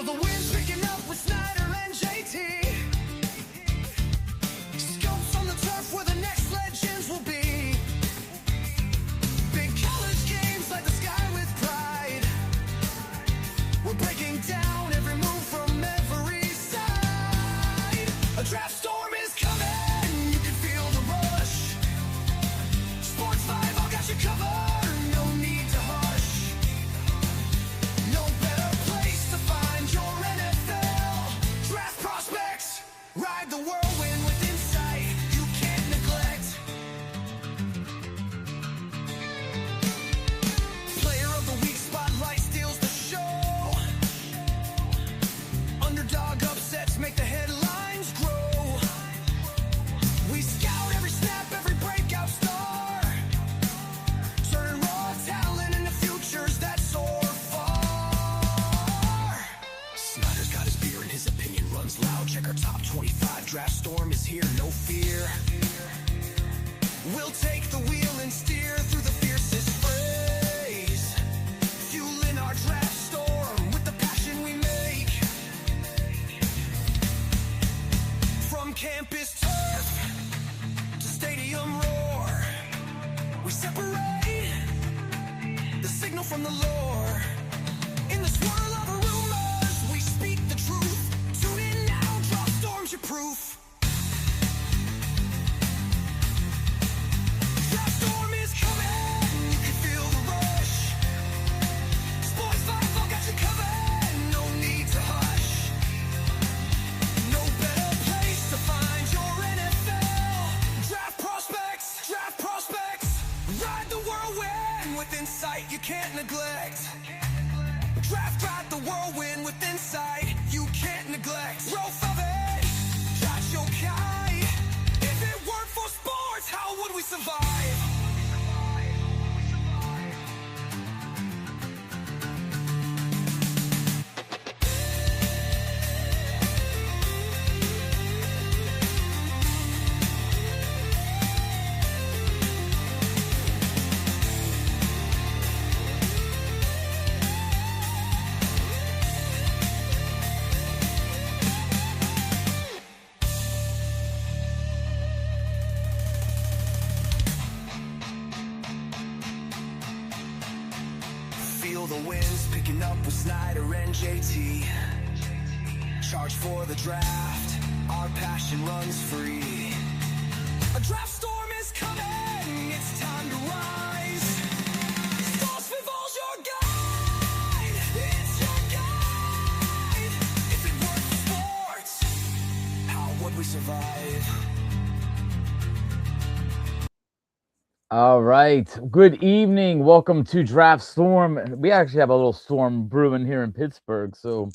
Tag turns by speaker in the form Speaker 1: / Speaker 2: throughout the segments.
Speaker 1: the winds picking up with Snyder and JT. Scopes on the turf where the next legends will be. Big college games light the sky with pride. We're breaking down every move from every side. A draft storm is coming, you can feel the rush. Sports 5, I'll got you covered, no need to hush. No better place to find your NFL draft prospects. Ride the whirlwind with insight you can't neglect. Player of the week spotlight steals the show. Underdog upsets make the headlines grow. We scout every snap, every breakout star, turning raw talent into futures that soar far. Snyder's got his beer and his opinion runs loud. Check our top 25. Draft storm is here, no fear. We'll take the wheel and steer through the fiercest phrase, fueling our draft storm with the passion we make. From campus turf to stadium roar, we separate the signal from the lore. In the swirl of rumors, we speak the truth. Tune in now, draft storm's your proof. Draft storm is coming, you can feel the rush. Sports 5, I'll got you covered, no need to hush. No better place to find your NFL draft prospects. Draft prospects. Ride the whirlwind with insight you can't neglect. Draft the whirlwind with insight you can't neglect. Growth of it, Kai. If it weren't for sports, how would we survive? Feel the winds picking up with Snyder and JT. Charge for the draft, our passion runs free. A draft storm is coming, it's time to rise. Sports Revolve's your guide, it's your guide. If it weren't for sports, how would we survive?
Speaker 2: All right. Good evening. Welcome to Draft Storm. We actually have a little storm brewing here in Pittsburgh, so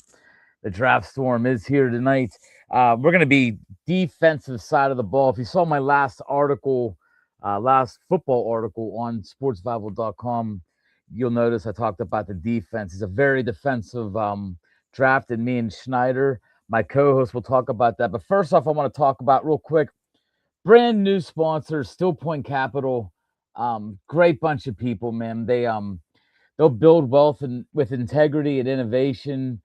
Speaker 2: the Draft Storm is here tonight. We're going to be defensive side of the ball. If you saw my last article, last football article on sportsbible.com, you'll notice I talked about the defense. It's a very defensive draft, and me and Snyder, my co-host, will talk about that. But first off, I want to talk about real quick, brand new sponsor, Still Point Capital. Great bunch of people, man. They'll build wealth and with integrity and innovation.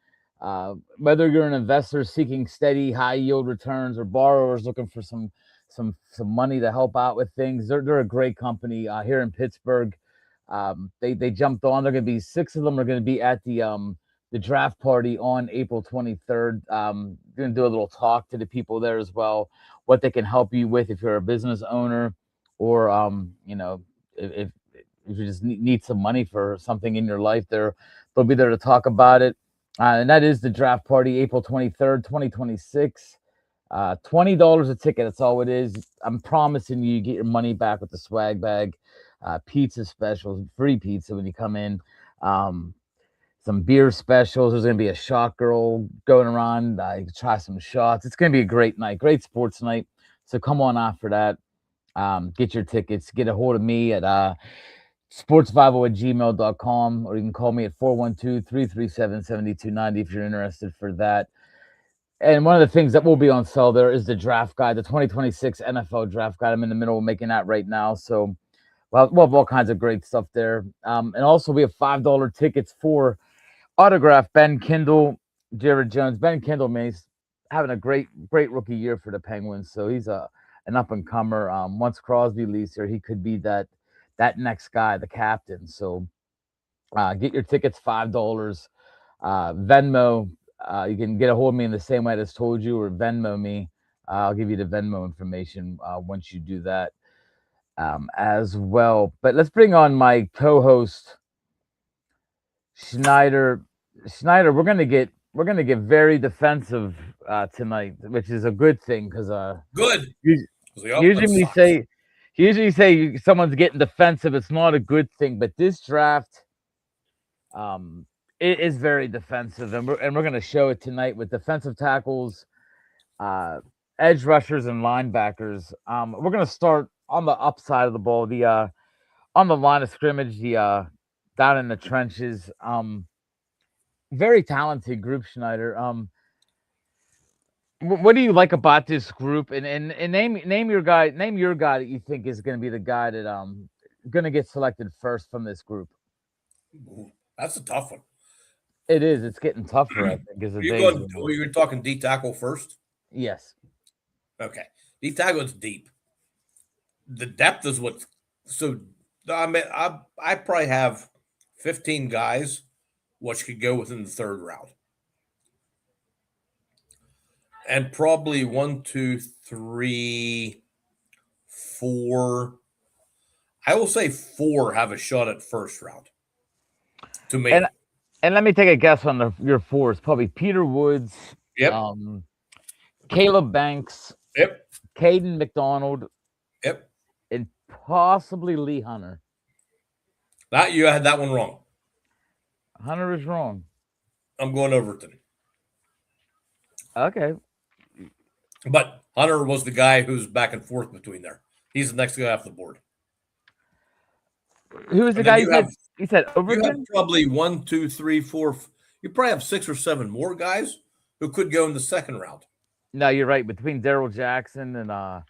Speaker 2: Whether you're an investor seeking steady high yield returns or borrowers looking for some money to help out with things, they're a great company here in Pittsburgh. They jumped on. They're going to be 6 of them are going to be at the draft party on April 23rd. Going to do a little talk to the people there as well, what they can help you with if you're a business owner, or if you just need some money for something in your life, they'll be there to talk about it. And that is the draft party, April 23rd, 2026. $20 a ticket. That's all it is. I'm promising you get your money back with the swag bag, pizza specials, free pizza when you come in. Some beer specials. There's going to be a shot girl going around. You can try some shots. It's going to be a great night, great sports night. So come on out for that. Get your tickets. Get a hold of me at sportsbible@gmail.com, or you can call me at 412-337-7290 if you're interested for that. And one of the things that will be on sale there is the draft guide, the 2026 NFL draft guide. I'm in the middle of making that right now. So we'll have all kinds of great stuff there. And also we have $5 tickets for autograph Ben Kindle Jared Jones, Ben Kendall, man, he's having a great rookie year for the Penguins. So he's a an up and comer. Once Crosby leaves here, he could be that next guy, the captain. So get your tickets, $5. Venmo, you can get a hold of me in the same way I just told you, or Venmo me. I'll give you the Venmo information once you do that as well. But let's bring on my co-host Snyder. Snyder, we're gonna get very defensive tonight, which is a good thing because
Speaker 3: Good.
Speaker 2: us-
Speaker 3: 'Cause the
Speaker 2: usually
Speaker 3: offense
Speaker 2: we
Speaker 3: sucks.
Speaker 2: say usually say someone's getting defensive. It's not a good thing, but this draft um it is very defensive, and we're gonna show it tonight with defensive tackles, uh, edge rushers, and linebackers. We're gonna start on the upside of the ball, the on the line of scrimmage, the down in the trenches. Very talented group, Schneider. What do you like about this group? And name your guy that you think is going to be the guy that going to get selected first from this group.
Speaker 3: Ooh, that's a tough one.
Speaker 2: It is. It's getting tougher, I think, as the
Speaker 3: You're
Speaker 2: days
Speaker 3: going.
Speaker 2: go
Speaker 3: Oh,
Speaker 2: on.
Speaker 3: you're talking D tackle first.
Speaker 2: Yes.
Speaker 3: Okay, D tackle is deep. The depth is what. So I mean, I probably have 15 guys, which could go within the third round, and probably one, two, three, four. I will say four have a shot at first round. To
Speaker 2: And
Speaker 3: me,
Speaker 2: and let me take a guess on your fours. Probably Peter Woods,
Speaker 3: yep,
Speaker 2: um, Caleb Banks,
Speaker 3: yep,
Speaker 2: Caden McDonald,
Speaker 3: yep.
Speaker 2: and possibly Lee Hunter.
Speaker 3: That you had that one wrong.
Speaker 2: Hunter is wrong.
Speaker 3: I'm going Overton.
Speaker 2: Okay.
Speaker 3: But Hunter was the guy who's back and forth between there. He's the next guy off the board.
Speaker 2: Who was the
Speaker 3: And then
Speaker 2: guy
Speaker 3: you have
Speaker 2: you said
Speaker 3: you have
Speaker 2: Overton?
Speaker 3: probably one, two, three, four. You probably have six or seven more guys who could go in the second round.
Speaker 2: No, you're right. Between Daryl Jackson and guys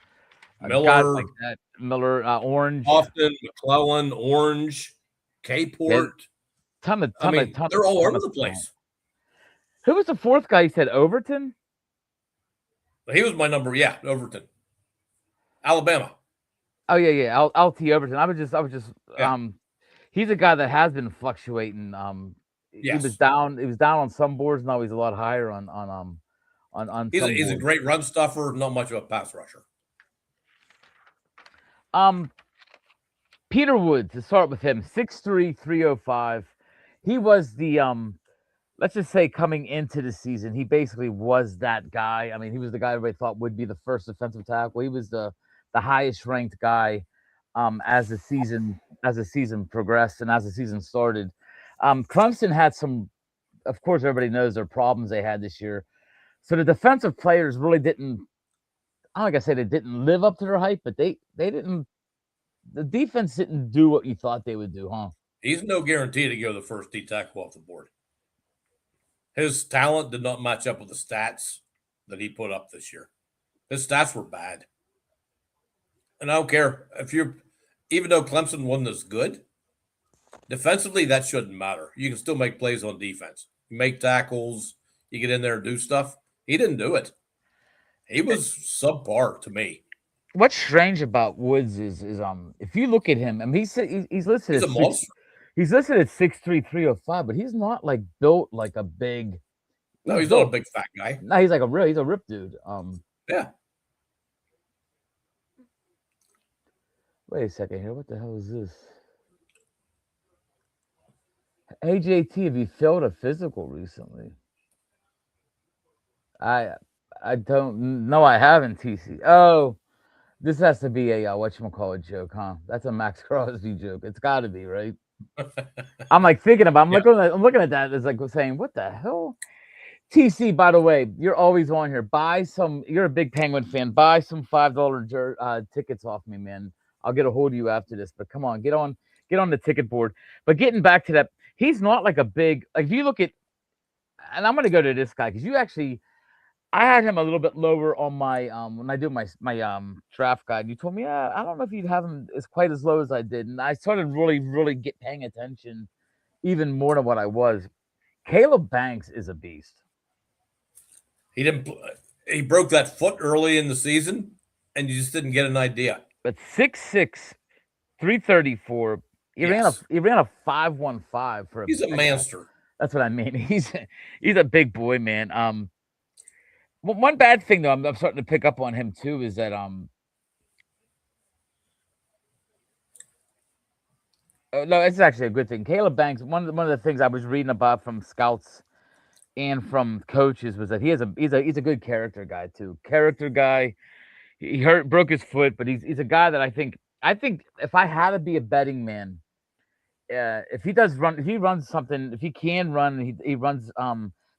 Speaker 2: like
Speaker 3: Miller,
Speaker 2: that, Miller, Orange,
Speaker 3: Austin, McClellan, Orange,
Speaker 2: yeah,
Speaker 3: Kport.
Speaker 2: ton of
Speaker 3: I
Speaker 2: ton of
Speaker 3: mean,
Speaker 2: ton of
Speaker 3: they're all
Speaker 2: ton
Speaker 3: over
Speaker 2: of
Speaker 3: the
Speaker 2: talent.
Speaker 3: place.
Speaker 2: Who was the fourth guy? You said Overton.
Speaker 3: But he was my number. Yeah, Overton, Alabama.
Speaker 2: Oh yeah, LT Overton. I was just
Speaker 3: Yeah.
Speaker 2: he's a guy that has been fluctuating.
Speaker 3: Yes.
Speaker 2: He was down on some boards. Now he's a lot higher on some
Speaker 3: He's a
Speaker 2: boards.
Speaker 3: great run stuffer, not much of a pass rusher.
Speaker 2: Um, Peter Woods. To start with him, 6'3", 305. He was the let's just say coming into the season, he basically was that guy. I mean, he was the guy everybody thought would be the first defensive tackle. He was the highest ranked guy as the season progressed and as the season started. Clemson had some, of course, everybody knows their problems they had this year. So the defensive players really didn't. I don't like I say they didn't live up to their hype, but they didn't. The defense didn't do what you thought they would do, huh?
Speaker 3: He's no guarantee to go the first D tackle off the board. His talent did not match up with the stats that he put up this year. His stats were bad. And I don't care if you're, even though Clemson wasn't as good, defensively, that shouldn't matter. You can still make plays on defense. You make tackles, you get in there and do stuff. He didn't do it. He was subpar to me.
Speaker 2: What's strange about Woods is if you look at him, I mean he's listed
Speaker 3: He's
Speaker 2: as
Speaker 3: a monster.
Speaker 2: he's listed at 6'3", 305, but he's not like built like a big.
Speaker 3: No,
Speaker 2: He's
Speaker 3: he's not a
Speaker 2: built.
Speaker 3: big fat guy.
Speaker 2: No, he's a rip dude.
Speaker 3: Yeah.
Speaker 2: Wait a second here. What the hell is this? Hey JT, have you failed a physical recently? I I don't. No, I haven't. TC. Oh, this has to be a whatchamacallit joke, huh? That's a Max Crosby joke. It's got to be right. I'm like thinking about.
Speaker 3: Yeah.
Speaker 2: I'm looking at that. It's like saying, what the hell? TC, by the way, you're always on here. Buy some. You're a big Penguin fan. Buy some $5 tickets off me, man. I'll get a hold of you after this. But come on, get on the ticket board. But getting back to that, he's not like a big. Like if you look at, and I'm gonna go to this guy because you actually, I had him a little bit lower on my when I do my draft guide. You told me, yeah, I don't know if you'd have him as quite as low as I did, and I started really get paying attention even more than what I was. Caleb Banks is a beast.
Speaker 3: He didn't. He broke that foot early in the season, and you just didn't get an idea.
Speaker 2: But 6'6", 334.
Speaker 3: Yes,
Speaker 2: He ran a 5.15 for a
Speaker 3: he's a
Speaker 2: big guy.
Speaker 3: monster.
Speaker 2: That's what I mean. He's a big boy, man. One bad thing though, I'm starting to pick up on him too is that no, it's actually a good thing. Caleb Banks. One of the things I was reading about from scouts and from coaches was that he's a good character guy too. Character guy. He broke his foot, but he's a guy that I think if I had to be a betting man, if he runs something, if he can run, he runs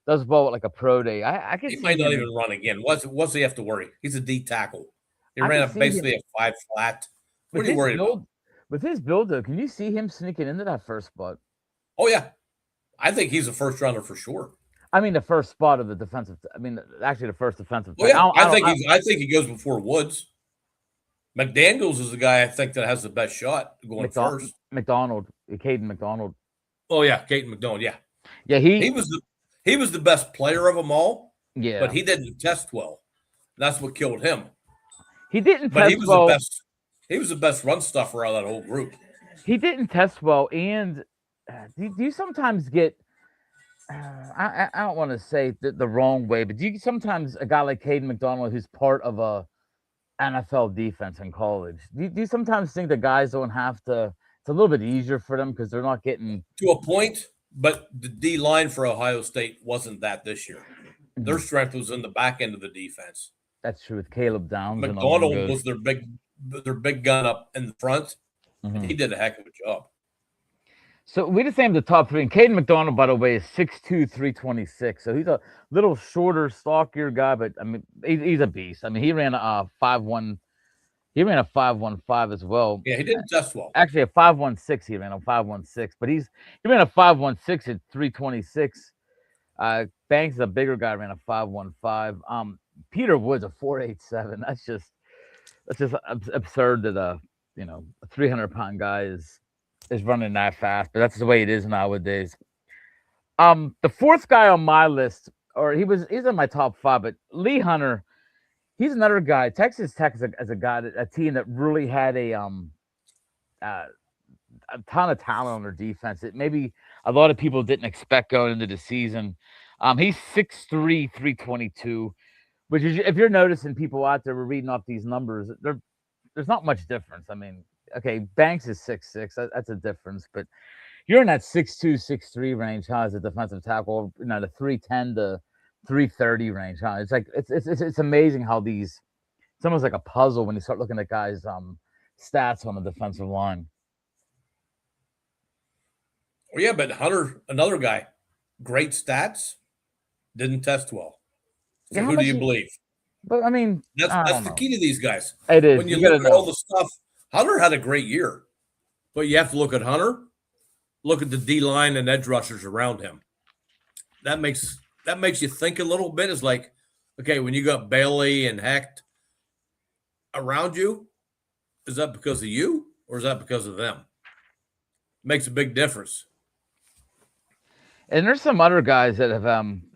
Speaker 2: does well at like a pro day. I could
Speaker 3: He
Speaker 2: see
Speaker 3: might not
Speaker 2: him.
Speaker 3: even run again. What's he have to worry? He's a D tackle. He
Speaker 2: I could
Speaker 3: ran
Speaker 2: see
Speaker 3: basically
Speaker 2: him
Speaker 3: a 5 flat. What
Speaker 2: with
Speaker 3: are you
Speaker 2: his
Speaker 3: worried about?
Speaker 2: build. With his build, though, can you see him sneaking into that first spot?
Speaker 3: Oh yeah, I think he's a first rounder for sure.
Speaker 2: I mean, the first spot of the defensive. I mean, actually, the first defensive.
Speaker 3: Oh yeah,
Speaker 2: I don't.
Speaker 3: I think he goes before Woods. McDaniels is the guy I think that has the best shot going first.
Speaker 2: McDonald, Caden McDonald.
Speaker 3: Oh yeah, Caden McDonald. Yeah,
Speaker 2: Yeah,
Speaker 3: he was the best player of them all.
Speaker 2: Yeah,
Speaker 3: But he didn't test well. That's what killed him.
Speaker 2: he didn't
Speaker 3: But
Speaker 2: test
Speaker 3: he was
Speaker 2: well.
Speaker 3: the best. He was the best run stuffer out of that whole group.
Speaker 2: He didn't test well, and do you sometimes get? I don't want to say the wrong way, but do you sometimes a guy like Caden McDonald who's part of a NFL defense in college? Do you sometimes think the guys don't have to? It's a little bit easier for them because they're not getting
Speaker 3: To a point, but the D line for Ohio State wasn't that this year. Their strength was in the back end of the defense.
Speaker 2: That's true with Caleb Downs.
Speaker 3: McDonald was their big gun up in the front.
Speaker 2: Mm-hmm.
Speaker 3: He did a heck of a job.
Speaker 2: So we just named the top three. And Caden McDonald, by the way, is 6'2", 326. So he's a little shorter, stockier guy, but I mean, he's a beast. I mean, he ran a 5'1". He ran a 5.15 as well.
Speaker 3: Yeah, he didn't test well.
Speaker 2: Actually, a 5.16. He ran a 5.16, but he ran a 5.16 at 326. Banks is a bigger guy, ran a 5.15. Peter Woods a 4.87. That's just absurd that a 300-pound guy is running that fast, but that's the way it is nowadays. The fourth guy on my list, or he's in my top 5, but Lee Hunter. He's another guy. Texas Tech is a team that really had a ton of talent on their defense. It maybe a lot of people didn't expect going into the season. He's 6'3", 322, which is, if you're noticing people out there, we're reading off these numbers. There's not much difference. I mean, okay, Banks is 6'6". That's a difference, but you're in that 6'2", 6'3" range, huh, as a defensive tackle. The 310 to 330 range, huh? It's like it's amazing how it's almost like a puzzle when you start looking at guys' stats on the defensive line.
Speaker 3: Well, yeah, but Hunter, another guy, great stats, didn't test well. So who do you believe?
Speaker 2: But I mean,
Speaker 3: that's the key to these guys.
Speaker 2: It is.
Speaker 3: When you look at all the stuff, Hunter had a great year, but you have to look at Hunter, look at the D line and edge rushers around him. That makes you think a little bit. It's like, okay, when you got Bailey and Hecht around you, is that because of you or is that because of them? Makes a big difference.
Speaker 2: And there's some other guys that have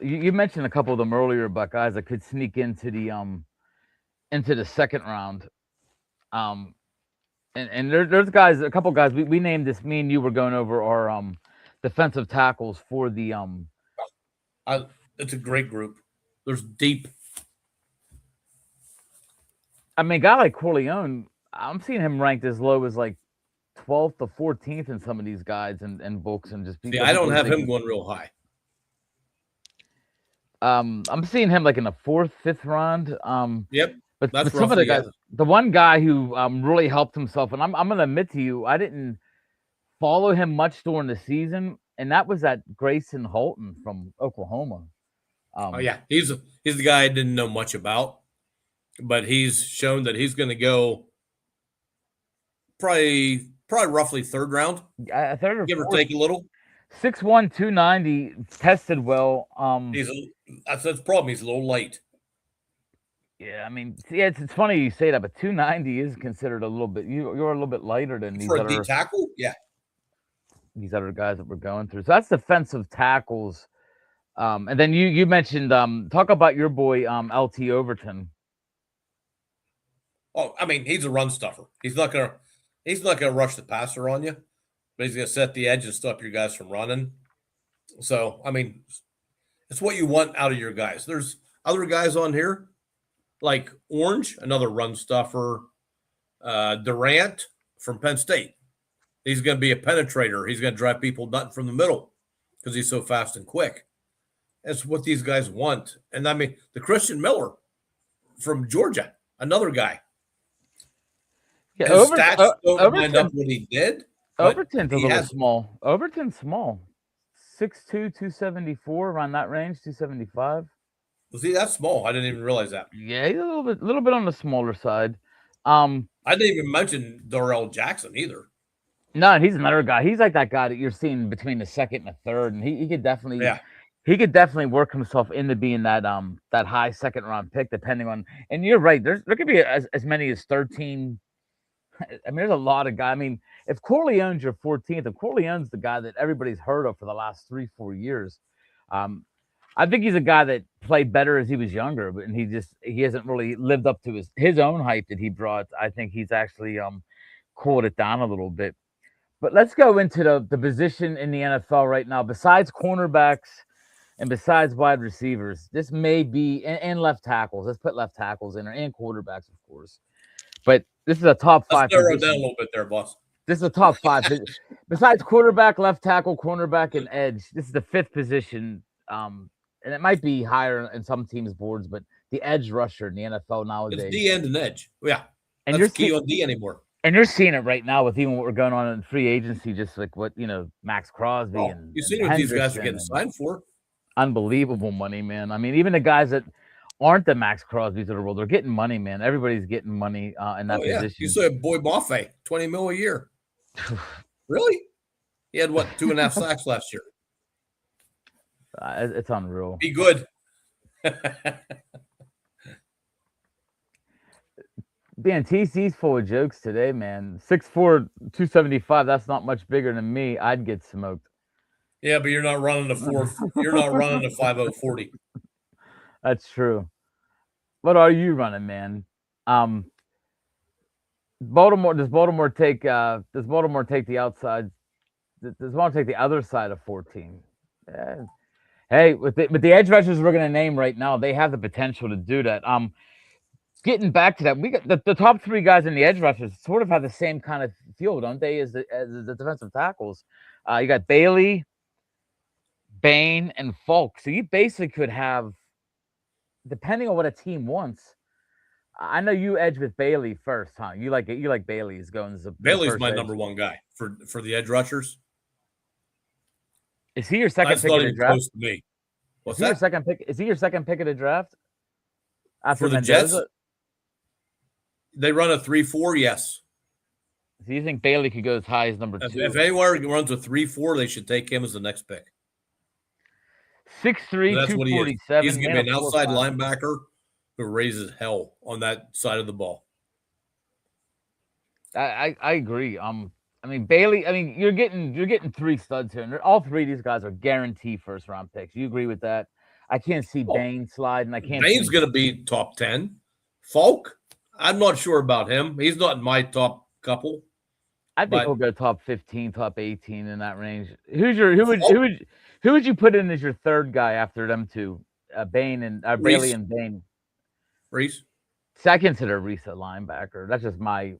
Speaker 2: you mentioned a couple of them earlier about guys that could sneak into the second round. And there's guys, a couple guys we named this. Me and you were going over our defensive tackles for the
Speaker 3: It's a great group. There's deep.
Speaker 2: I mean, a guy like Corleone, I'm seeing him ranked as low as like 12th to 14th in some of these guides and books, and just
Speaker 3: I don't have him going real high.
Speaker 2: I'm seeing him like in the 4th, 5th round.
Speaker 3: Yep.
Speaker 2: But some of the guys, the one guy who really helped himself, and I'm going to admit to you, I didn't follow him much during the season, and that was that Grayson Holton from Oklahoma.
Speaker 3: Oh yeah, he's the guy I didn't know much about, but he's shown that he's going to go probably roughly 3rd round,
Speaker 2: third or
Speaker 3: give or
Speaker 2: fourth.
Speaker 3: take a little.
Speaker 2: 6'1", 290, tested well.
Speaker 3: That's the problem. He's a little light.
Speaker 2: Yeah, I mean, yeah, it's funny you say that, but 290 is considered a little bit. You're a little bit lighter than these
Speaker 3: for
Speaker 2: other
Speaker 3: a D tackle. Yeah,
Speaker 2: these other guys that we're going through. So that's defensive tackles. And then you mentioned talk about your boy LT Overton.
Speaker 3: Oh, I mean, he's a run stuffer. He's not gonna rush the passer on you, but he's gonna set the edge and stop your guys from running. So, I mean, it's what you want out of your guys. There's other guys on here like Orange, another run stuffer. Durant from Penn State. He's going to be a penetrator. He's going to drive people nuts from the middle because he's so fast and quick. That's what these guys want. And I mean, the Christian Miller from Georgia, another guy.
Speaker 2: Yeah,
Speaker 3: His stats don't line up what he did.
Speaker 2: Overton's a little small. Overton's small. 6'2", 274, around that range, 275.
Speaker 3: Was he that small? I didn't even realize that.
Speaker 2: Yeah, he's a little bit on the smaller side.
Speaker 3: I didn't even mention Darrell Jackson either.
Speaker 2: No, he's another guy. He's like that guy that you're seeing between the second and the third, and he could definitely work himself into being that high second round pick, depending on. And you're right. There could be as many as 13. I mean, there's a lot of guys. I mean, if Corleone's your 14th, if Corleone's the guy that everybody's heard of for the last 3-4 years, I think he's a guy that played better as he was younger, but he hasn't really lived up to his own hype that he brought. I think he's actually cooled it down a little bit. But let's go into the position in the NFL right now. Besides cornerbacks and besides wide receivers, this may be and left tackles. Let's put left tackles in there and quarterbacks, of course. But this is a top 5.
Speaker 3: Let's narrow it down a little bit there, boss.
Speaker 2: This is a top 5. Besides quarterback, left tackle, cornerback, and edge, this is the 5th position. And it might be higher in some teams' boards, but the edge rusher in the NFL nowadays.
Speaker 3: It's D end and edge. Yeah.
Speaker 2: And
Speaker 3: that's key on D anymore.
Speaker 2: And you're seeing it right now with even what we're going on in free agency, just like what, Max Crosby and
Speaker 3: you've seen what these guys are getting signed for.
Speaker 2: Unbelievable money, man. I mean, even the guys that aren't the Max Crosbys of the world, they're getting money, man. Everybody's getting money in that position.
Speaker 3: You saw Boy Mafe, $20 million a year. Really? He had what, 2.5 sacks last year?
Speaker 2: It's unreal.
Speaker 3: Be good.
Speaker 2: Man, TC's full of jokes today, man. 6'4", 275. That's not much bigger than me. I'd get smoked.
Speaker 3: Yeah, but you're not running the 4. You're not running the 5.040.
Speaker 2: That's true. What are you running, man? Baltimore. Does Baltimore take the outside? Does Baltimore take the other side of 14? Yeah. Hey, with the edge rushers we're going to name right now, they have the potential to do that. Getting back to that, we got the top 3 guys in the edge rushers sort of have the same kind of feel, don't they, as the defensive tackles? You got Bailey, Bain, and Falk. So you basically could have, depending on what a team wants. I know you edge with Bailey first, huh? You like Bailey's going as
Speaker 3: Bailey's my number 1 guy for the edge rushers.
Speaker 2: Is he your second pick of the draft?
Speaker 3: Close to me.
Speaker 2: What's that? Is he your second pick of the draft?
Speaker 3: After the Jets? They run a 3-4, yes.
Speaker 2: So you think Bailey could go as high as number 2?
Speaker 3: If anyone runs a 3-4, they should take him as the next pick.
Speaker 2: 6'3", 247.
Speaker 3: He's going to be an outside linebacker who raises hell on that side of the ball.
Speaker 2: I agree. I mean, Bailey. I mean, you're getting 3 studs here, and all 3 of these guys are guaranteed first round picks. You agree with that? I can't see Bain sliding.
Speaker 3: Bain's going to be top 10. Falk, I'm not sure about him. He's not in my top couple.
Speaker 2: I think he'll go top 15, top 18 in that range. Who would you put in as your third guy after them 2? Bain and Bailey and Bain.
Speaker 3: Reese.
Speaker 2: See, I consider Reese a linebacker. That's just my.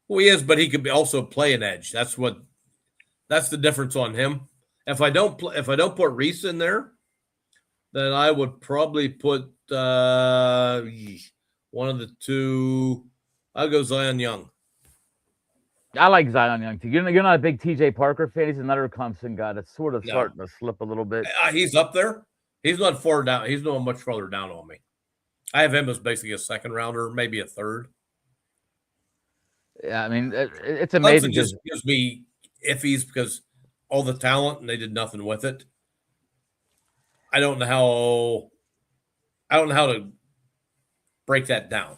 Speaker 3: Well, he is, but he could also play an edge. That's the difference on him. If I don't put Reese in there, then I would probably put one of the 2. I'll go Zion Young.
Speaker 2: I like Zion Young too. You're not a big TJ Parker fan. He's another Clemson guy that's sort of starting to slip a little bit.
Speaker 3: He's up there. He's not far down. He's not much further down on me. I have him as basically a second rounder, maybe a third.
Speaker 2: Yeah, I mean, it's amazing.
Speaker 3: Clemson just gives me iffies because all the talent and they did nothing with it. I don't know how to break that down.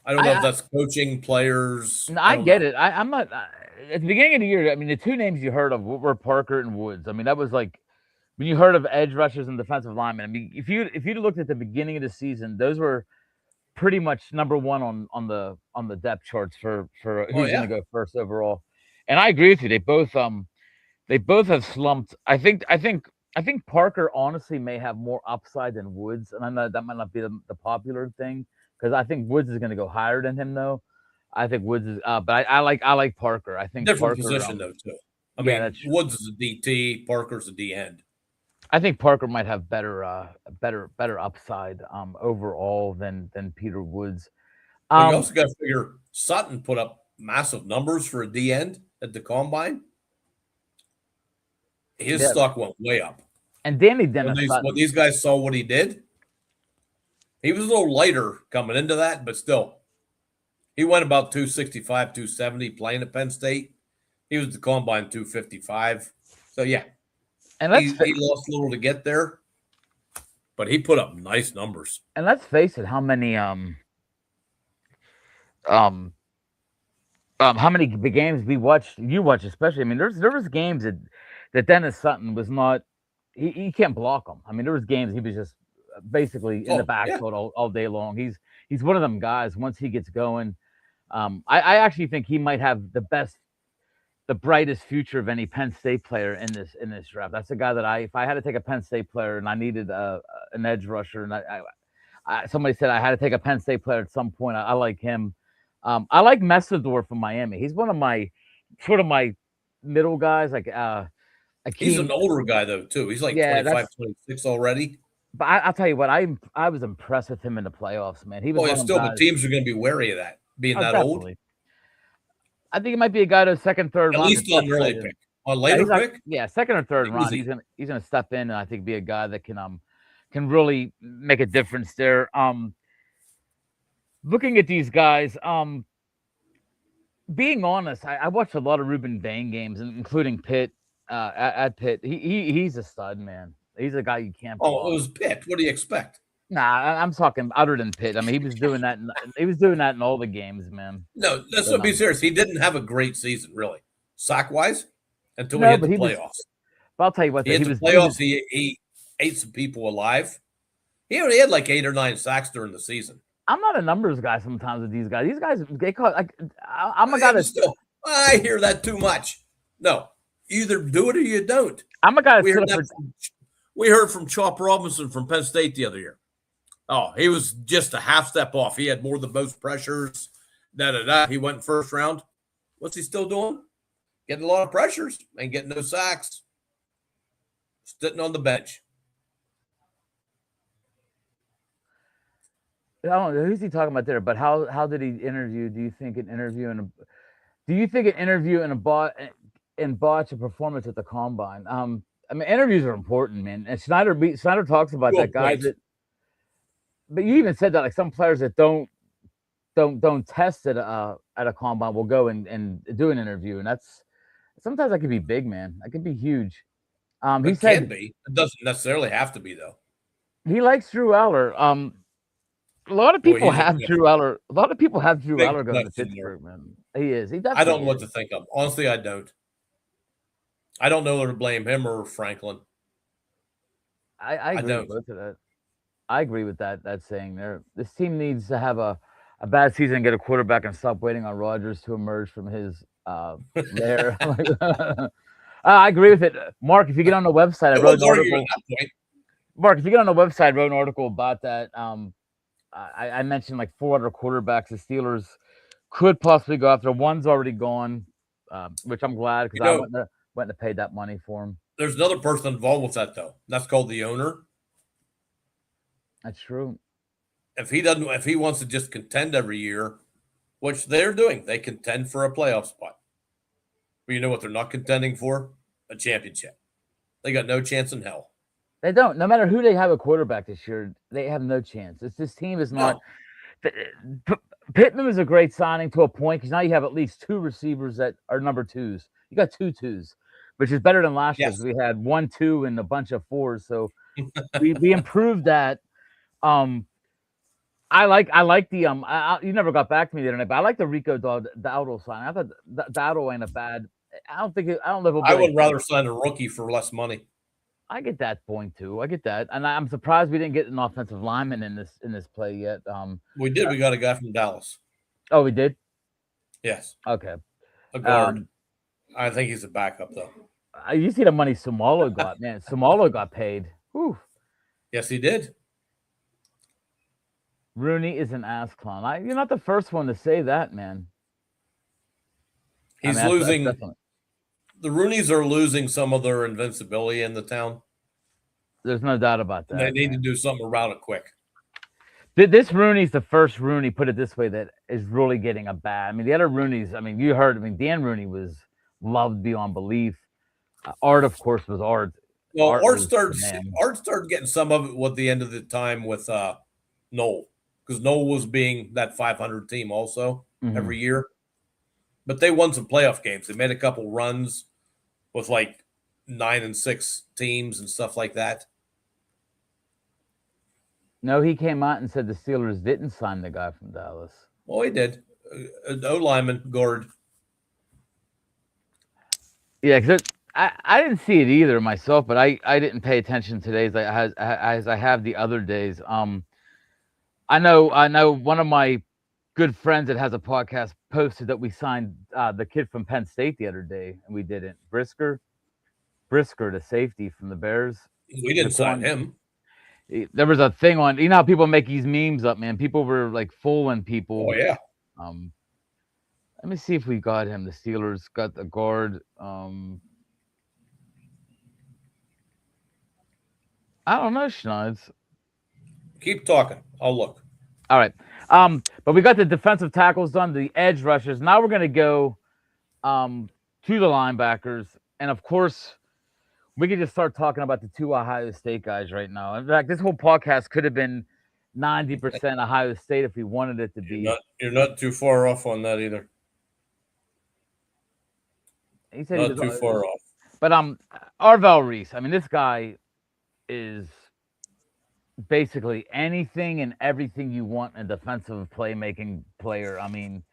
Speaker 3: I don't know if that's coaching, players.
Speaker 2: No, I get it. I'm not at the beginning of the year. I mean, the 2 names you heard of were Parker and Woods. I mean, that was like when you heard of edge rushers and defensive linemen, I mean, if you'd looked at the beginning of the season, those were pretty much number one on the depth charts for
Speaker 3: Oh
Speaker 2: who's going to
Speaker 3: yeah,
Speaker 2: go first overall. And I agree with you. They both have slumped. I think Parker honestly may have more upside than Woods, and I know that might not be the popular thing because I think Woods is going to go higher than him though. I think Woods is, but I like Parker. I think
Speaker 3: different
Speaker 2: Parker,
Speaker 3: position though too. I
Speaker 2: yeah,
Speaker 3: mean,
Speaker 2: that's true.
Speaker 3: Woods is a DT, Parker's a D end.
Speaker 2: I think Parker might have better upside overall than Peter Woods.
Speaker 3: Well, you
Speaker 2: Um,
Speaker 3: also got to figure Sutton put up massive numbers for a D end at the combine. His
Speaker 2: yeah,
Speaker 3: stock went way up
Speaker 2: and Danny
Speaker 3: when
Speaker 2: Dennis
Speaker 3: when
Speaker 2: Sutton.
Speaker 3: these guys saw what he did. He was a little lighter coming into that, but still, he went about 265, 270 playing at Penn State. He was the combine 255. So yeah,
Speaker 2: And
Speaker 3: he lost a little to get there, but he put up nice numbers.
Speaker 2: let's face it, um how many big games we watched, you watch especially. I mean, there was games that Dennis Sutton was not. He can't block them. I mean, there was games he was just basically in the
Speaker 3: Oh yeah,
Speaker 2: backfield all day long. He's one of them guys. Once he gets going, I actually think he might have the brightest future of any Penn State player in this draft. That's a guy that if I had to take a Penn State player and I needed an edge rusher, and somebody said I had to take a Penn State player at some point, I like him. I like Messidor from Miami. He's one of my sort of my middle guys, like
Speaker 3: he's an
Speaker 2: Akeem.
Speaker 3: older guy though too. He's like
Speaker 2: Yeah,
Speaker 3: 25,
Speaker 2: that's.
Speaker 3: 26 already.
Speaker 2: But I'll tell you what, I was impressed with him in the playoffs, man. He was
Speaker 3: Oh yeah,
Speaker 2: one of them
Speaker 3: still, but
Speaker 2: guys.
Speaker 3: teams are going to be wary of that being
Speaker 2: Oh,
Speaker 3: that old.
Speaker 2: definitely. I think he might be a guy to second, third
Speaker 3: At
Speaker 2: round to
Speaker 3: least on
Speaker 2: step
Speaker 3: an early
Speaker 2: right in.
Speaker 3: pick. On
Speaker 2: Yeah,
Speaker 3: later pick,
Speaker 2: yeah, second or third round.
Speaker 3: easy.
Speaker 2: He's gonna step in and I think be a guy that can really make a difference there. Looking at these guys, being honest, I watched a lot of Ruben Bain games, including Pitt. At Pitt, he's a stud, man. He's a guy you can't
Speaker 3: Oh, it
Speaker 2: block.
Speaker 3: was Pitt. What do you expect?
Speaker 2: Nah, I'm talking other than Pitt. I mean, he was doing that. He was doing that in all the games, man.
Speaker 3: No, let's
Speaker 2: But,
Speaker 3: not be serious. He didn't have a great season, really, sack wise, until we
Speaker 2: no,
Speaker 3: hit
Speaker 2: but
Speaker 3: the
Speaker 2: he was.
Speaker 3: playoffs.
Speaker 2: But I'll tell you what,
Speaker 3: He
Speaker 2: though,
Speaker 3: hit the playoffs. He ate some people alive. He only had like 8 or 9 sacks during the season.
Speaker 2: I'm not a numbers guy sometimes with these guys. These guys, they call like I'm a guy
Speaker 3: Yeah, but
Speaker 2: that's.
Speaker 3: still, I hear that too much. No, you either do it or you don't.
Speaker 2: I'm a guy that's
Speaker 3: We heard
Speaker 2: stood up
Speaker 3: that
Speaker 2: for.
Speaker 3: we heard from Chop Robinson from Penn State the other year. Oh, he was just a half step off. He had more than most pressures. He went first round. What's he still doing? Getting a lot of pressures and getting no sacks. Sitting on the bench.
Speaker 2: I don't know who's he talking about there, but how did he interview? Do you think an interview and botch a performance at the combine? I mean, interviews are important, man. And Snyder talks about
Speaker 3: To
Speaker 2: that
Speaker 3: a
Speaker 2: guys
Speaker 3: point.
Speaker 2: that. But you even said that like some players that don't test at a combine will go and do an interview, and that's sometimes that could be big, man. That could be huge. He
Speaker 3: It can
Speaker 2: said
Speaker 3: be. It doesn't necessarily have to be, though.
Speaker 2: he likes Drew Eller. A lot of
Speaker 3: Boy,
Speaker 2: people
Speaker 3: he's a
Speaker 2: have Drew Eller. A lot of people have Drew
Speaker 3: big
Speaker 2: Eller going to
Speaker 3: question mark.
Speaker 2: Pittsburgh, man. He is. He
Speaker 3: I don't
Speaker 2: definitely
Speaker 3: know what
Speaker 2: is.
Speaker 3: to think of. Honestly, I don't. I don't know whether to blame him or Franklin.
Speaker 2: I agree with
Speaker 3: don't.
Speaker 2: both of that. I agree with that saying there. This team needs to have a bad season and get a quarterback and stop waiting on Rodgers to emerge from his lair. I agree with it. Mark, if you get on the website, I
Speaker 3: No
Speaker 2: wrote
Speaker 3: one's
Speaker 2: an
Speaker 3: arguing
Speaker 2: article.
Speaker 3: at that point.
Speaker 2: Mark, if you get on the website, I wrote an article about that. I mentioned like 4 other quarterbacks the Steelers could possibly go after. One's already gone, which I'm glad because
Speaker 3: You
Speaker 2: I
Speaker 3: know,
Speaker 2: went to pay that money for him.
Speaker 3: there's another person involved with that, though. That's called the owner.
Speaker 2: That's true.
Speaker 3: If he wants to just contend every year, which they're doing, they contend for a playoff spot. But you know what they're not contending for? A championship. They got no chance in hell.
Speaker 2: They don't. No matter who they have a quarterback this year, they have no chance. This team is not.
Speaker 3: No.
Speaker 2: Pittman was a great signing to a point because now you have at least 2 receivers that are number 2s. You got 2 2s, which is better than last year.
Speaker 3: Yes.
Speaker 2: We had 1 2 and a bunch of 4s, so we improved that. I like the you never got back to me the other night, but I like the Rico Dowdle sign. I thought Dowdle ain't a bad. I don't know if
Speaker 3: I would rather sign a rookie for less money.
Speaker 2: I get that point too. I get that, and I'm surprised we didn't get an offensive lineman in this play yet.
Speaker 3: We did. We got a guy from Dallas.
Speaker 2: Oh, we did.
Speaker 3: Yes,
Speaker 2: Okay.
Speaker 3: a guard.
Speaker 2: Um,
Speaker 3: I think he's a backup though.
Speaker 2: you see the money Sumalo got, man. Sumalo got paid. Whew.
Speaker 3: Yes, he did.
Speaker 2: Rooney is an ass clown. You're not the first one to say that, man. I
Speaker 3: He's
Speaker 2: mean, that's
Speaker 3: losing.
Speaker 2: definitely.
Speaker 3: The Roonies are losing some of their invincibility in the town.
Speaker 2: There's no doubt about
Speaker 3: And they
Speaker 2: that,
Speaker 3: need to
Speaker 2: man.
Speaker 3: do something about it quick.
Speaker 2: This Rooney's the first Rooney, put it this way, that is really getting a bad. I mean, the other Rooney's, I mean, you heard, I mean, Dan Rooney was loved beyond belief. Art, of course, was Art.
Speaker 3: Well,
Speaker 2: Art was the man.
Speaker 3: Art started getting some of it with the end of the time with Noel, because Noel was being that 500 team also every year. But they won some playoff games. They made a couple runs with like 9-6 teams and stuff like that.
Speaker 2: No, he came out and said the Steelers didn't sign the guy from Dallas.
Speaker 3: Well, he did. O lineman, guard.
Speaker 2: Yeah, because I didn't see it either myself, but I didn't pay attention today as I have the other days. I know one of my good friends that has a podcast posted that we signed the kid from Penn State the other day, and we didn't. Brisker, the safety from the Bears.
Speaker 3: We didn't sign him.
Speaker 2: There was a thing on, you know how people make these memes up, man. People were like fooling people.
Speaker 3: Oh yeah.
Speaker 2: Let me see if we got him. The Steelers got the guard. I don't know, Schneids.
Speaker 3: Keep talking. I'll look.
Speaker 2: All right. But we got the defensive tackles done, the edge rushers. Now we're gonna go to the linebackers, and of course, we could just start talking about the two Ohio State guys right now. In fact, this whole podcast could have been 90% Ohio State if we wanted it to be.
Speaker 3: You're not too far off on that either.
Speaker 2: He said
Speaker 3: not too far off.
Speaker 2: But Arvell Reese, I mean, this guy is basically anything and everything you want in a defensive playmaking player. I mean,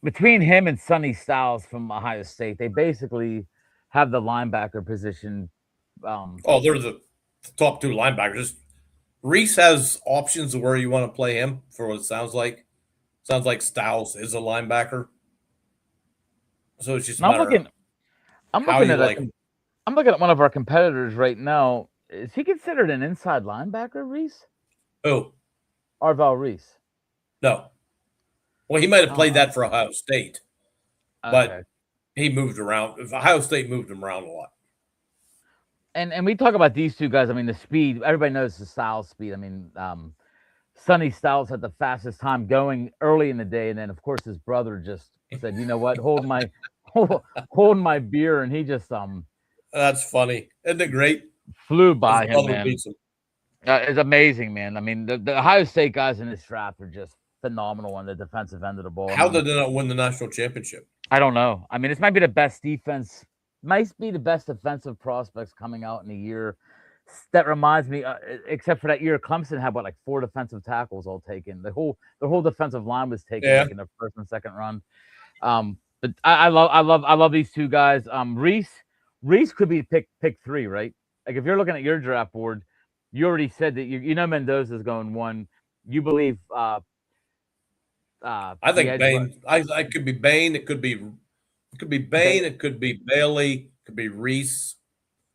Speaker 2: between him and Sonny Styles from Ohio State, they basically have the linebacker position.
Speaker 3: They're the top two linebackers. Reese has options of where you want to play him for what it sounds like. Sounds like Styles is a linebacker. So it's just
Speaker 2: I'm looking at one of our competitors right now. Is he considered an inside linebacker, Reese?
Speaker 3: Who?
Speaker 2: Arvell Reese.
Speaker 3: No. Well, he might have played that for Ohio State, but he moved around. Ohio State moved him around a lot.
Speaker 2: And we talk about these two guys. I mean, the speed. Everybody knows the Styles speed. I mean, Sonny Styles had the fastest time going early in the day, and then of course his brother just said, "You know what? Hold my beer," and he just
Speaker 3: That's funny. Isn't it great?
Speaker 2: Flew by him, man. It's amazing, man. I mean, the Ohio State guys in this draft are just phenomenal on the defensive end of the ball.
Speaker 3: How did they not win the national championship?
Speaker 2: I don't know. I mean, this might be the best defense. Might be the best defensive prospects coming out in a year. That reminds me, except for that year, Clemson had like 4 defensive tackles all taken. The whole defensive line was taken like in the first and second run. But I love these two guys. Reese could be pick 3, right? Like if you're looking at your draft board, you already said that you know Mendoza's going 1. You believe
Speaker 3: I think Bain. I could be Bain. It could be Bain. It could be Bailey. It could be Reese.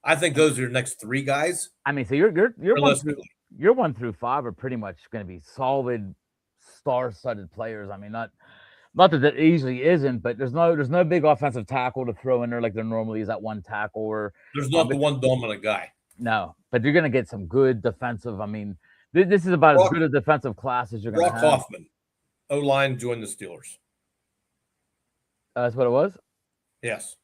Speaker 3: I think those are your next 3 guys.
Speaker 2: I mean, so you're 1 through 5 are pretty much going to be solid, star-studded players. I mean, not that easily isn't, but there's no big offensive tackle to throw in there like there normally is at one tackle. Or
Speaker 3: there's not the one dominant guy.
Speaker 2: No, but you're going to get some good defensive. I mean, this is about as good a defensive class as you're going to have.
Speaker 3: Brock Hoffman, O-line, joined the Steelers.
Speaker 2: That's what it was?
Speaker 3: Yes.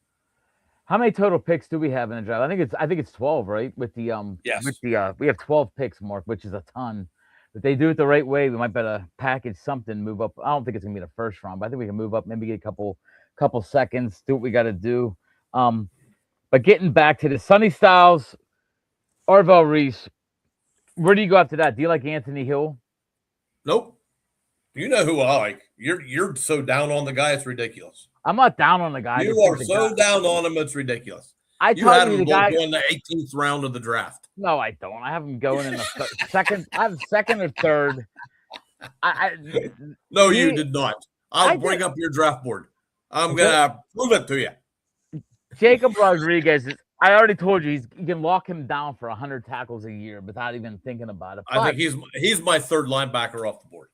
Speaker 2: How many total picks do we have in the draft? I think it's 12, right? With the
Speaker 3: yes.
Speaker 2: we have 12 picks, Mark, which is a ton. If they do it the right way, we might better package something, move up. I don't think it's gonna be the first round, but I think we can move up, maybe get a couple seconds, do what we got to do. But getting back to the Sonny Styles, Arvell Reese, where do you go after that? Do you like Anthony Hill?
Speaker 3: Nope. You know who I like. You're so down on the guy, it's ridiculous.
Speaker 2: I'm not down on the guy.
Speaker 3: You are so down on him, it's ridiculous.
Speaker 2: I
Speaker 3: You
Speaker 2: tell
Speaker 3: had
Speaker 2: you,
Speaker 3: him
Speaker 2: the guy.
Speaker 3: going the 18th round of the draft.
Speaker 2: No, I don't. I have him going in the second. I have second or third.
Speaker 3: No, you did not. I'll bring
Speaker 2: did.
Speaker 3: up your draft board. I'm
Speaker 2: Okay.
Speaker 3: gonna prove it to you.
Speaker 2: Jacob Rodriguez is. I already told you you can lock him down for 100 tackles a year without even thinking about it.
Speaker 3: I think he's my third linebacker off the board.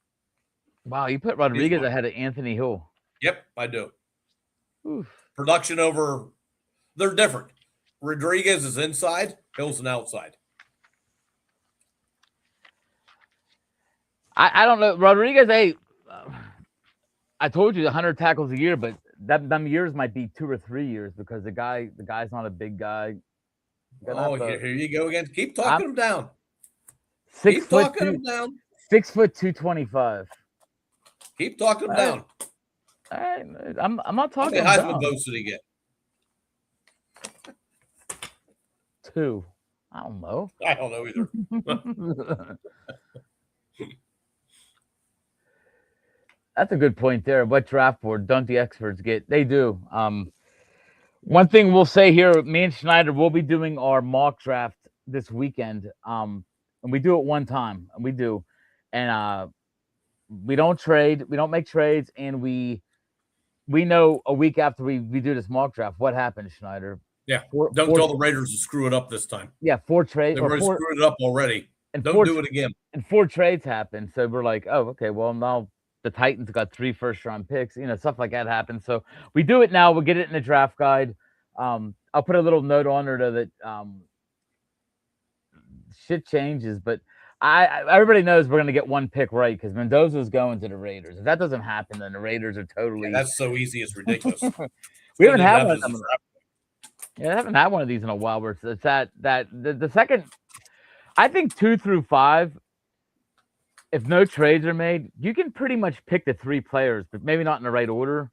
Speaker 2: Wow, you put Rodriguez ahead of Anthony Hill.
Speaker 3: Yep, I do.
Speaker 2: Oof.
Speaker 3: Production over. They're different. Rodriguez is inside. Hill's an outside.
Speaker 2: I don't know. Rodriguez, hey, I told you 100 tackles a year, but them years might be 2 or 3 years because the guy's not a big guy.
Speaker 3: Here you go again. Keep talking him down.
Speaker 2: 6
Speaker 3: Keep
Speaker 2: foot
Speaker 3: talking him down.
Speaker 2: 6 foot 225.
Speaker 3: Keep talking him down.
Speaker 2: All right, I'm not talking.
Speaker 3: How many Heisman votes did he get?
Speaker 2: 2. I don't know.
Speaker 3: I don't know either.
Speaker 2: That's a good point there. What draft board don't the experts get? They do. One thing we'll say here, me and Snyder will be doing our mock draft this weekend. And we do it one time. We do. And we don't trade. We don't make trades. And we know a week after we do this mock draft what happened, Snyder.
Speaker 3: Yeah. Don't tell the Raiders to screw it up this time.
Speaker 2: Yeah, 4 trades.
Speaker 3: They've already screwed it up already. And don't do it again.
Speaker 2: And 4 trades happened. So we're like, oh, okay, well, now the Titans got 3 first-round picks. Stuff like that happens. So we do it now. We'll get it in the draft guide. I'll put a little note on there that shit changes, but everybody knows we're going to get 1 pick right because Mendoza's going to the Raiders. If that doesn't happen, then the Raiders are totally.
Speaker 3: Yeah, that's so easy. It's ridiculous.
Speaker 2: We haven't had one of them. Yeah, I haven't had one of these in a while. Where it's that the second. I think 2 through 5. If no trades are made, you can pretty much pick the 3 players, but maybe not in the right order.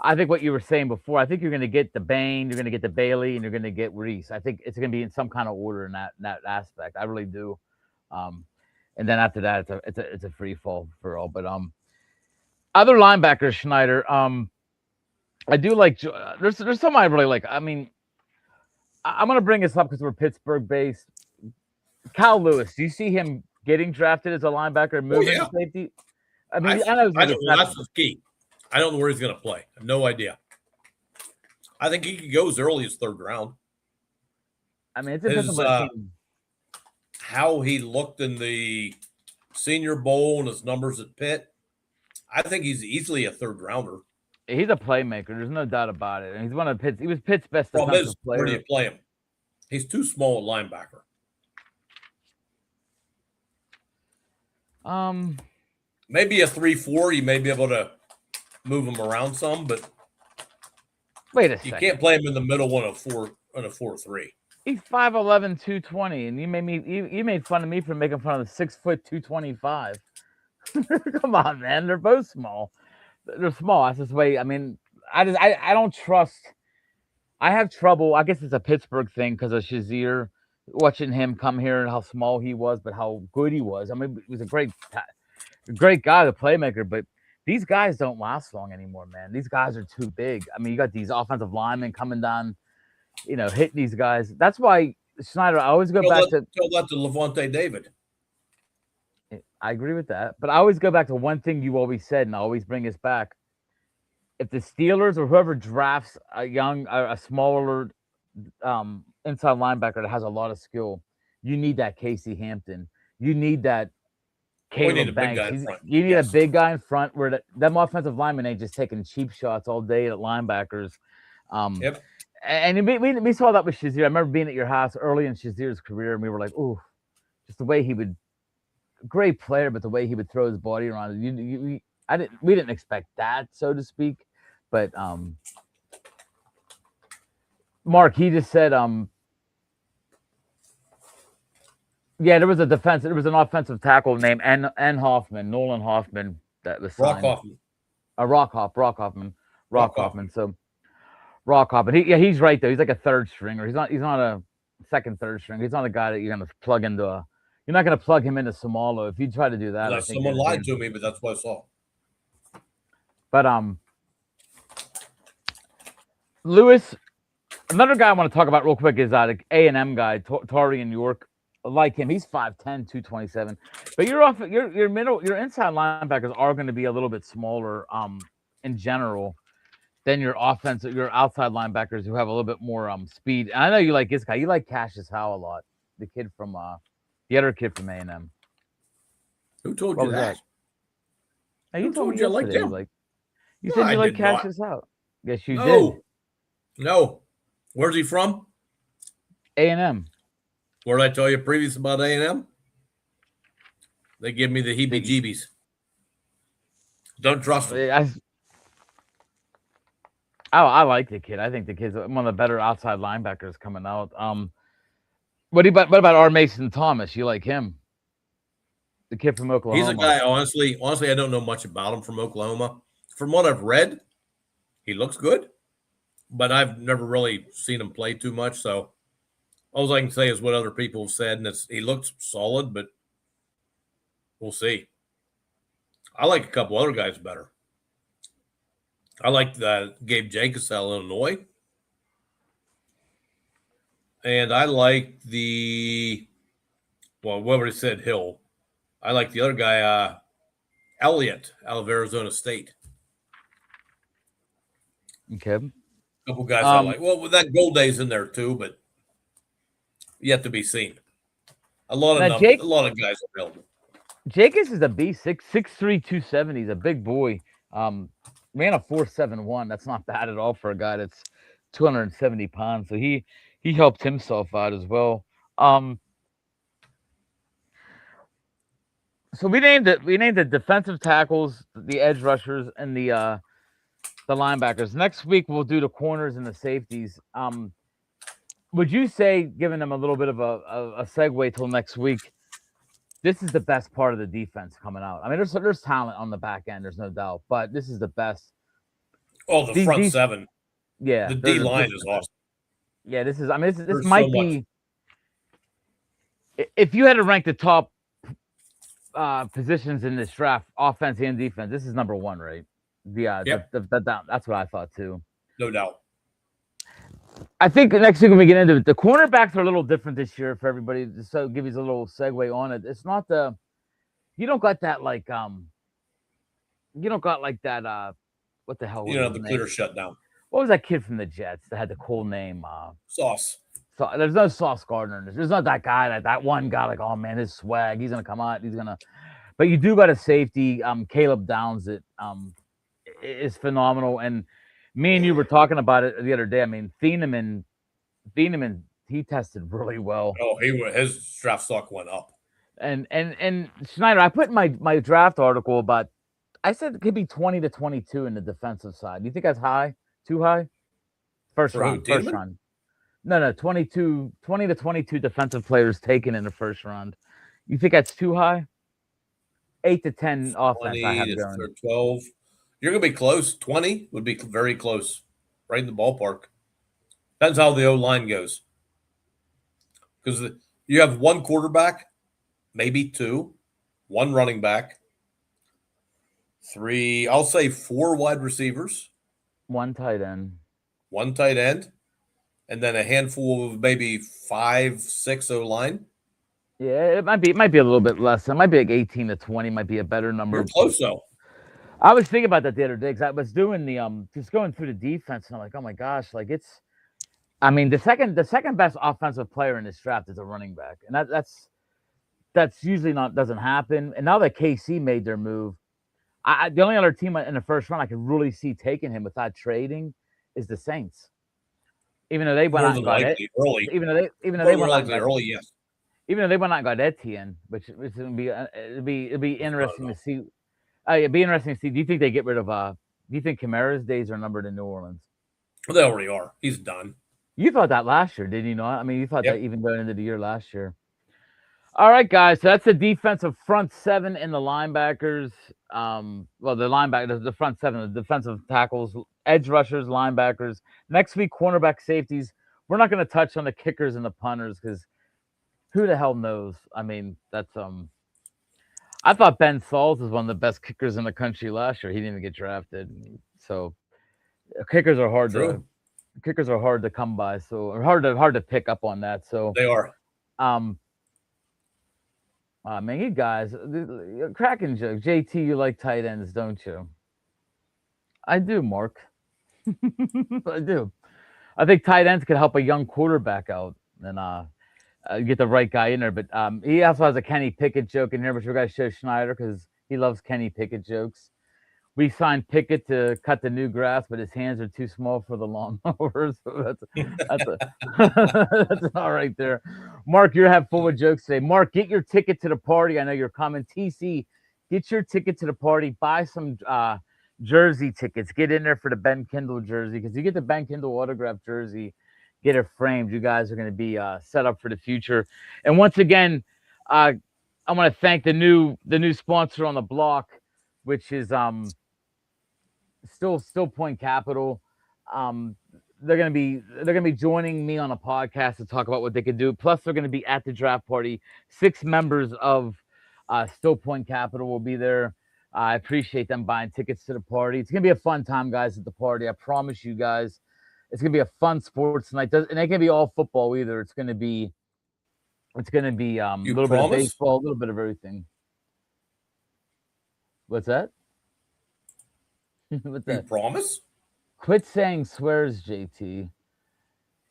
Speaker 2: I think what you were saying before, I think you're going to get the Bain, you're going to get the Bailey, and you're going to get Reese. I think it's going to be in some kind of order in that aspect. I really do. And then after that, it's a free fall for all. But other linebackers, Schneider. I do like. There's some I really like. I mean, I'm going to bring this up because we're Pittsburgh based. Kyle Lewis, do you see him getting drafted as a linebacker, moving to safety? I mean, I know
Speaker 3: that's the key. I don't know where he's going to play. I have no idea. I think he could go as early as 3rd round.
Speaker 2: I mean, it's
Speaker 3: how he looked in the Senior Bowl and his numbers at Pitt. I think he's easily a 3rd rounder.
Speaker 2: He's a playmaker. There's no doubt about it. And he's one of Pitt's. He was Pitt's best
Speaker 3: defensive
Speaker 2: player.
Speaker 3: Where do you play him? He's too small at linebacker. Maybe a 3-4. You may be able to move him around some, but
Speaker 2: wait a second.
Speaker 3: You can't play him in the middle on a 4-3.
Speaker 2: He's 5'11", 220, and you made fun of me for making fun of the 6 foot 225. Come on, man. They're both small. They're small. That's just the way. I mean, I don't trust. I have trouble. I guess it's a Pittsburgh thing because of Shazier. Watching him come here and how small he was, but how good he was. I mean, he was a great guy, the playmaker. But these guys don't last long anymore, man. These guys are too big. I mean, you got these offensive linemen coming down, hitting these guys. That's why Snyder. I always go back to
Speaker 3: tell that to Levante David.
Speaker 2: I agree with that, but I always go back to one thing you always said, and I always bring this back. If the Steelers or whoever drafts a smaller inside linebacker that has a lot of skill, you need that Casey Hampton. You need that Caleb Banks. You need a big guy in front where them offensive linemen ain't just taking cheap shots all day at linebackers.
Speaker 3: Yep.
Speaker 2: And we saw that with Shazier. I remember being at your house early in Shazier's career, and we were like, "Ooh, just the way he would." Great player, but the way he would throw his body around, we didn't expect that, so to speak. But Mark, he just said, yeah, there was an offensive tackle named Nolan Hoffman that was signed. Rock Hoffman. So Rock Hoffman. He's right though. He's like a 3rd stringer. He's not a 2nd, 3rd string. He's not a guy that you're gonna plug into You're not going to plug him into Samalo. If you try to do that, I think
Speaker 3: someone lied to me, but that's what I saw.
Speaker 2: But Lewis, Another guy I want to talk about real quick is the A&M guy, Tarian York. I like him. He's 5'10", 227. But your inside linebackers are going to be a little bit smaller in general than your outside linebackers who have a little bit more speed. And I know you like this guy. You like Cassius Howe a lot. The other kid from A&M.
Speaker 3: Who told
Speaker 2: What
Speaker 3: you
Speaker 2: was
Speaker 3: that?
Speaker 2: that? Hey, you
Speaker 3: Who
Speaker 2: told
Speaker 3: told
Speaker 2: me
Speaker 3: you I liked
Speaker 2: yesterday
Speaker 3: him?
Speaker 2: you
Speaker 3: No,
Speaker 2: said
Speaker 3: I
Speaker 2: you like
Speaker 3: did not.
Speaker 2: Cassius Howe. Yes, you did.
Speaker 3: No. No. Where's he from?
Speaker 2: A&M.
Speaker 3: What did I tell you previous about A&M? They give me the heebie-jeebies. Don't trust them.
Speaker 2: I like the kid. I think the kid's one of the better outside linebackers coming out. What about R. Mason Thomas? You like him? The kid from Oklahoma.
Speaker 3: He's a guy, honestly, I don't know much about him from Oklahoma. From what I've read, he looks good, but I've never really seen him play too much. So all I can say is what other people have said, and he looks solid, but we'll see. I like a couple other guys better. I like Gabe Jacobs out of Illinois. And I like whoever said Hill. I like the other guy, Elliott, out of Arizona State.
Speaker 2: Okay.
Speaker 3: A couple guys I like. Well, with that Gold Day's in there too, but yet to be seen. A lot of guys available.
Speaker 2: Jacobs is a beast, 6'3", 270. He's a big boy. Ran a 4.71. That's not bad at all for a guy that's 270 pounds. So he helped himself out as well. So we named the defensive tackles, the edge rushers, and the linebackers. Next week we'll do the corners and the safeties. Would you say, giving them a little bit of a segue till next week, this is the best part of the defense coming out? I mean, there's talent on the back end, there's no doubt, but this is the best.
Speaker 3: Oh, the front seven.
Speaker 2: Yeah,
Speaker 3: the D line is awesome.
Speaker 2: Yeah, this is. I mean, this might be. If you had to rank the top positions in this draft, offense and defense, this is number one, right? That's what I thought too.
Speaker 3: No doubt.
Speaker 2: I think next week when we get into it, the cornerbacks are a little different this year for everybody. Just so give you a little segue on it. It's not you don't got that what the hell was
Speaker 3: the clear shutdown.
Speaker 2: What was that kid from the Jets that had the cool name?
Speaker 3: Sauce.
Speaker 2: So there's no Sauce Gardner. There's not that guy, that one guy, like, oh man, his swag, he's gonna come out, but you do got a safety, Caleb Downs, that is phenomenal. And me and you were talking about it the other day. I mean, Thieneman, he tested really well.
Speaker 3: Oh, his draft stock went up.
Speaker 2: And Snyder, I put in my draft article I said it could be 20 to 22 in the defensive side. Do you think that's high? Too high? First round. No, 20 to 22 defensive players taken in the first round. You think that's too high? 8 to 10 offense. I have going.
Speaker 3: 12. You're going to be close. 20 would be very close. Right in the ballpark. Depends how the O-line goes. Because you have one quarterback, maybe two, one running back, three, I'll say four wide receivers,
Speaker 2: one tight end,
Speaker 3: and then a handful of maybe 5, 6 O-line.
Speaker 2: Yeah, it might be a little bit less. It might be like 18 to 20 might be a better number.
Speaker 3: You're close though.
Speaker 2: I was thinking about that the other day because I was doing just going through the defense, and I'm like, oh my gosh, like the second best offensive player in this draft is a running back, and that's usually doesn't happen. And now that KC made their move, the only other team in the first round I could really see taking him without trading is the Saints. Even though they went out and got it early, even though they went out
Speaker 3: early, yes.
Speaker 2: Even though they went out and got Etienne, which would be it'd be interesting to see. It'd be interesting to see. Do you think they get rid of do you think Kamara's days are numbered in New Orleans?
Speaker 3: Well, they already are. He's done.
Speaker 2: You thought that last year, did you not? I mean, you thought that even going into the year last year. All right, guys. So that's the defensive front seven and the linebackers. The front seven, the defensive tackles, edge rushers, linebackers. Next week, cornerback, safeties. We're not going to touch on the kickers and the punters because who the hell knows? I mean, that's I thought Ben Sauls was one of the best kickers in the country last year. He didn't even get drafted, so kickers are hard kickers are hard to come by, so or hard to pick up on that. So
Speaker 3: They are.
Speaker 2: um man, you guys, cracking joke. JT, you like tight ends, don't you? I do, Mark. I do. I think tight ends could help a young quarterback out and get the right guy in there. But he also has a Kenny Pickett joke in here, which we're gonna show Schneider because he loves Kenny Pickett jokes. We signed Pickett to cut the new grass, but his hands are too small for the lawnmower. So that's a that's all right there. Mark, you're having full of jokes today. Mark, get your ticket to the party. I know you're coming. TC, get your ticket to the party. Buy some jersey tickets. Get in there for the Ben Kindle jersey because you get the Ben Kindle autograph jersey. Get it framed. You guys are going to be set up for the future. And once again, I want to thank the new sponsor on the block, which is Still Point Capital. Um, they're gonna be joining me on a podcast to talk about what they can do. Plus, they're gonna be at the draft party. 6 members of Still Point Capital will be there. I appreciate them buying tickets to the party. It's gonna be a fun time, guys, at the party. I promise you guys, it's gonna be a fun sports night. And it ain't gonna be all football either. It's gonna be a
Speaker 3: You
Speaker 2: little bit of
Speaker 3: promise?
Speaker 2: baseball, a little bit of everything. What's that? What's
Speaker 3: You
Speaker 2: that?
Speaker 3: promise?
Speaker 2: Quit saying swears, JT.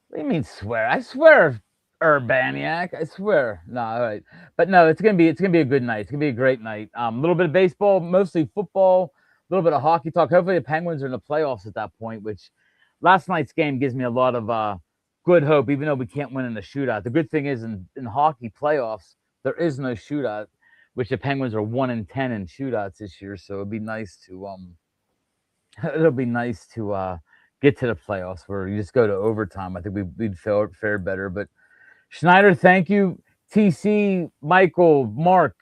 Speaker 2: What do you mean swear? I swear, Urbaniac. I swear. No, all right. But no, it's gonna be a good night. It's gonna be a great night. A little bit of baseball, mostly football, a little bit of hockey talk. Hopefully the Penguins are in the playoffs at that point, which last night's game gives me a lot of good hope, even though we can't win in the shootout. The good thing is in hockey playoffs, there is no shootout, which the Penguins are 1-10 in shootouts this year. So it'd be nice to it'll be nice to get to the playoffs where you just go to overtime. I think we'd fare better. But Schneider, thank you. TC, Michael, Mark,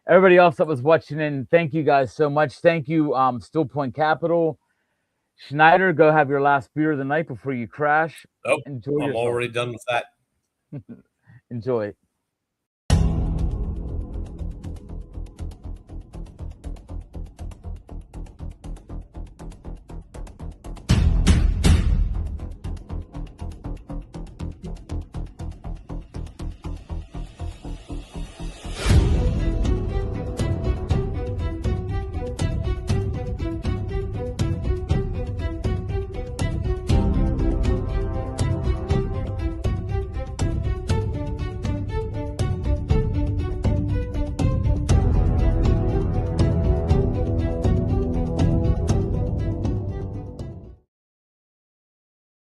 Speaker 2: everybody else that was watching in, thank you guys so much. Thank you, Still Point Capital. Schneider, go have your last beer of the night before you crash.
Speaker 3: Nope.
Speaker 2: Enjoy
Speaker 3: I'm
Speaker 2: yourself.
Speaker 3: already done with that.
Speaker 2: Enjoy.